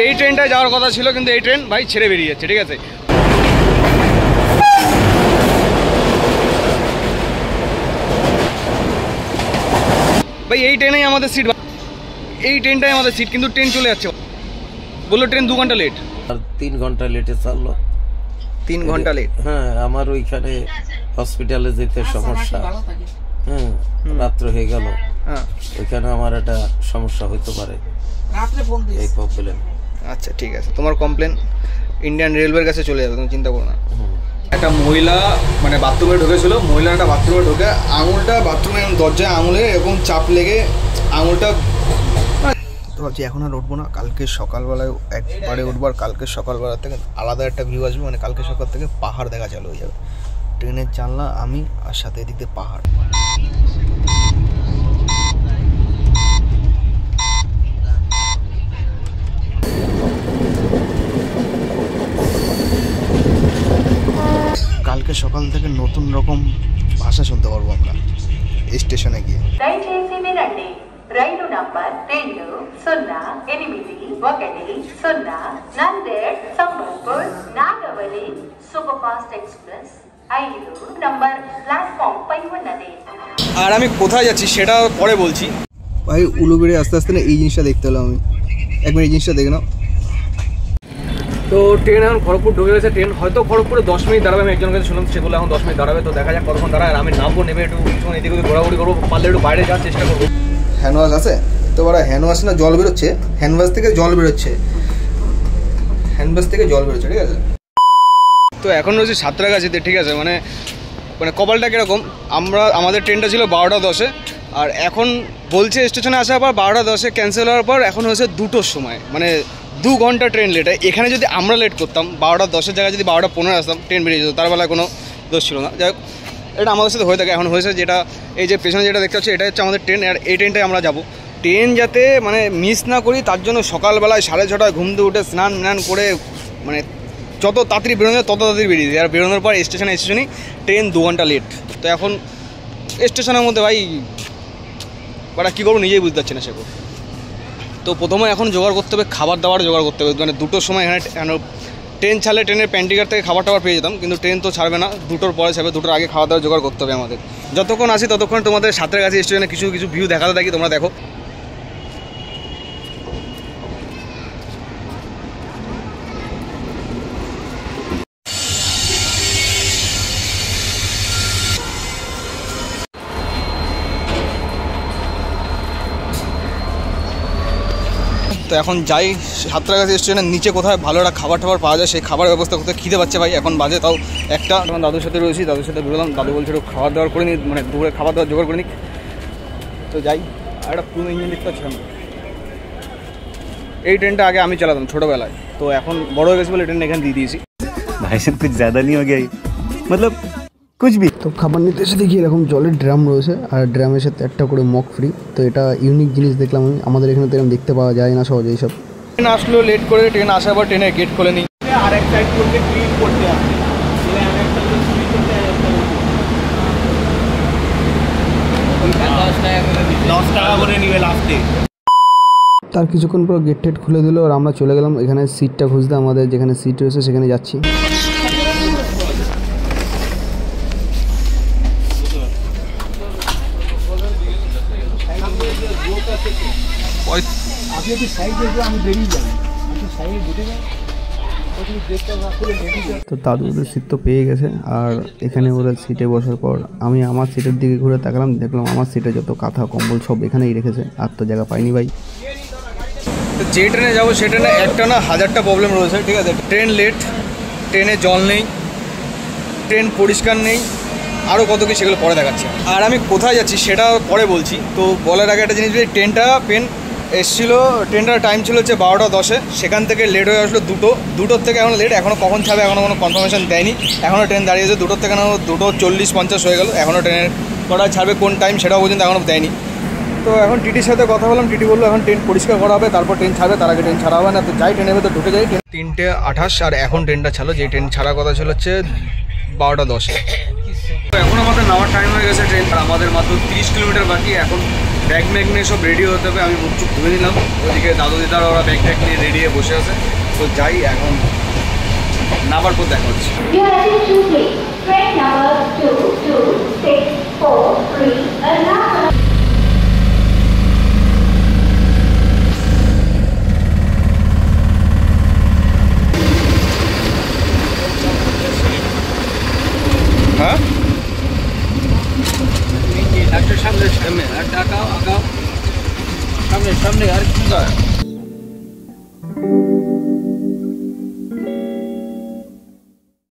এই ট্রেনটায় যাওয়ার কথা ছিল, কিন্তু এই ট্রেন ভাই ছেড়ে বেরিয়ে যাচ্ছে, ঠিক আছে। ভাই এই ট্রেনেই আমাদের সিট, এই ট্রেনটাই আমাদের সিট, কিন্তু ট্রেন চলে যাচ্ছে, বললো ট্রেন 2 ঘন্টা লেট। আর 3 ঘন্টা লেটে চাললো। 3 ঘন্টা লেট। হ্যাঁ, আমার ওইখানে হসপিটালে যেতে সমস্যা। হ্যাঁ, রাত্র হয়ে গেল। হ্যাঁ, ওইখানে আমার একটা সমস্যা হইতে পারে, এই প্রবলেম। আচ্ছা ঠিক আছে, তোমার কমপ্লেন ইন্ডিয়ান রেলওয়ের কাছে চলে যাবে, তুমি চিন্তা করো না। একটা মহিলা মানে বাথরুমে ঢুকেছিল, মহিলাটা বাথরুমে ঢুকে আঙুলটা বাথরুমে দরজায় আঙুলে এরকম চাপ লেগে আঙুলটা, তো ভাবছি এখন আর উঠবো না, কালকে সকালবেলায় একবারে উঠবো, আর কালকে সকালবেলা থেকে আলাদা একটা ভিউ আসবে, মানে কালকে সকাল থেকে পাহাড় দেখা চালু হয়ে যাবে। ট্রেনের জানলা আমি, আর সাথে এদিক দিয়ে পাহাড়। কালকে সকাল থেকে নতুন রকম ভাষা শুনতে পারবো আমরা স্টেশনে গিয়ে। రైలు number 200810 Nanded Sambalpur Nagavali super fast express 5 number platform పై ఉన్నది। আর আমি কোথায় যাচ্ছি সেটা পরে বলছি। ভাই উলুবেড়ে আস্তে আস্তে না এই জিনিসটা দেখতে হলো, আমি একবার এই জিনিসটা দেখে নাও। তো ট্রেন এখন খড়গপুর ঢুকে গেছে, ট্রেন হয়তো খড়গপুরে 10 মিনিট দাঁড়াবে, আমি একজনের কাছে শুনলাম, সেগুলো এখন 10 মিনিট দাঁড়াবে। তো দেখা যাক কতক্ষণ দাঁড়ায়, আর আমি নামবো, নেমে একটু এদিকে ওদিকে ঘোরাঘুরি করবো, পারলে একটু বাইরে যাওয়ার চেষ্টা করবো। হ্যান্ড ওয়াশ আছে তো, বড় হ্যান্ড ওয়াশ না জল বেরোচ্ছে, হ্যান্ড ওয়াশ থেকে জল বেরোচ্ছে, হ্যান্ড ওয়াশ থেকে জল বেরোচ্ছে, ঠিক আছে। তো এখন রয়েছে সাঁতরাগাছিতে, ঠিক আছে। মানে কপালটা কীরকম, আমাদের ট্রেনটা ছিল 12টা 10-এ, আর এখন বলছে স্টেশনে আসার পর 12টা 10-এ ক্যান্সেল হওয়ার পর এখন হয়েছে 2টোর সময়, মানে 2 ঘন্টা ট্রেন লেট। এখানে যদি আমরা লেট করতাম, 12টা 10-এর জায়গায় যদি 12টা 15 আসতাম, ট্রেন বেরিয়ে যেত, তার বেলায় কোনো দোষ ছিল না। যাই হোক, এটা আমাদের সাথে হয়ে থাকে। এখন হয়েছে যেটা, এই যে পেছনে যেটা দেখতে পাচ্ছি, এটা হচ্ছে আমাদের ট্রেন, আর এই ট্রেনটাই আমরা যাবো। ট্রেন যাতে মানে মিস না করি, তার জন্য সকালবেলায় 6:30 ঘুম থেকে উঠে স্নান করে, মানে যত তাড়াতাড়ি বেরোনো যায় তত তাড়াতাড়ি বেরিয়ে যায়। আর বেরোনোর পর স্টেশনেই ট্রেন 2 ঘন্টা লেট। তো এখন স্টেশনের মধ্যে ভাই বাড়া কী করবো নিজেই বুঝতে পারছি না সেগুলো। তো প্রথমে এখন জোগাড় করতে হবে, খাবার দাবার জোগাড় করতে হবে। মানে 2টোর সময় এখানে ট্রেন ছাড়লে ট্রেনের প্যান্টিকার থেকে খাবার টাবার পেয়ে যেতাম, কিন্তু ট্রেন তো ছাড়বে না, 2টোর পরে ছাড়বে। 2টোর আগে খাওয়া দাওয়া জোগাড় করতে হবে আমাদের। যতক্ষণ আসি ততক্ষণ তোমাদের সাঁতরাগাছি স্টেশনে কিছু ভিউ দেখাতে থাকি, তোমরা দেখো। তো এখন যাই সাঁতরাগাছি স্টেশনের নিচে কোথায় ভালো একটা খাবার টাবার পাওয়া যায়, সেই খাবার ব্যবস্থা করতে। খিদে পাচ্ছে ভাই, এখন বাজে তাও 1টা। তখন দাদুর সাথে রয়েছি, দাদুর সাথে বেরোলাম, দাদু বলছে একটু খাবার দাবার করে নিই, মানে দুপুরে খাবার দাবার জোগাড় করে নিই। তো যাই, আর একটা পুরো ইঞ্জিন দেখতে পাচ্ছিলাম। এই ট্রেনটা আগে আমি চালাতাম ছোটোবেলায়, তো এখন বড় হয়ে গেছে বলে ট্রেন এখানে দিয়ে দিয়েছি। ভাই সাহেব কুছ ज़्यादा नहीं हो गया मतलब कुछ भी। তো খাবার নিতে এসে দেখি এরকম জলের ড্রাম রয়েছে, আর ড্রামের সাথে একটা করে মগ ফ্রি। তো এটা ইউনিক জিনিস দেখলাম আমি, আমাদের এখানে তো এরকম দেখতে পাওয়া যায় না সহজে এইসব। ট্রেন আসলো লেট করে, ট্রেন আসার পর ট্রেনের গেট খুলে নিই। আর এক সাইড করতে ক্লিন করতে আসে, তার কিছুক্ষণ পর গেট টেট খুলে দিল, আর আমরা চলে গেলাম এখানে সিটটা খুঁজতে। আমাদের যেখানে সিট রয়েছে সেখানে যাচ্ছি। তো দাদু ওদের সিট তো পেয়ে গেছে, আর এখানে ওদের সিটে বসার পর আমি আমার সিটের দিকে ঘুরে তাকালাম, দেখলাম আমার সিটে যত কাঁথা কম্বল সব এখানেই রেখেছে, আর তো জায়গা পাইনি ভাই। তো যে ট্রেনে যাবো সে ট্রেনে একটা না 1000টা প্রবলেম রয়েছে, ঠিক আছে। ট্রেন লেট, ট্রেনে জল নেই, ট্রেন পরিষ্কার নেই, আরও কত কি সেগুলো পরে দেখাচ্ছি। আর আমি কোথায় যাচ্ছি সেটা পরে বলছি। তো বলার আগে একটা জিনিস, ট্রেনটা এসেছিলো, ট্রেনটার টাইম ছিল হচ্ছে 12টা 10-এ, সেখান থেকে লেট হয়ে আসলো 2টোর থেকে এখন লেট। এখনও কখন ছাড়বে এখনও কোনো কনফার্মেশন দেয়নি, এখনও ট্রেন দাঁড়িয়েছে 2টোর থেকে, 2:40-50 হয়ে গেল, এখনও ট্রেনের কটা ছাড়বে কোন টাইম সেটাও পর্যন্ত এখনও দেয়নি। তো এখন টিটির সাথে কথা বললাম, টিটি বললো এখন ট্রেন পরিষ্কার করা হবে, তারপর ট্রেন ছাড়বে, তার আগে ট্রেন ছাড়া হবে না। তো যাই, ট্রেনের ভেতর ঢুকে যাই। 3:28, আর এখন ট্রেনটা ছাড়লো, যে ট্রেন ছাড়ার কথা ছিল হচ্ছে 12টা 10-এ। এখন আমাদের নামার টাইম হয়ে গেছে ট্রেন, আর আমাদের মাত্র 30 কিলোমিটার বাকি। এখন ব্যাগ ম্যাগ নিয়ে সব রেডি হতে হবে। আমি মুখ চুপ ধুয়ে নিলাম, ওইদিকে দাদু দিদারা ওরা ব্যাগ ট্যাগ নিয়ে রেডি হয়ে বসে আছে। তো যাই, এখন নামার পর দেখা হচ্ছে। Train number 22643 Ernakulam. হ্যাঁ একটা সামনে সামনে একটা আঁকাও আঁকাও সামনে সামনে আর কি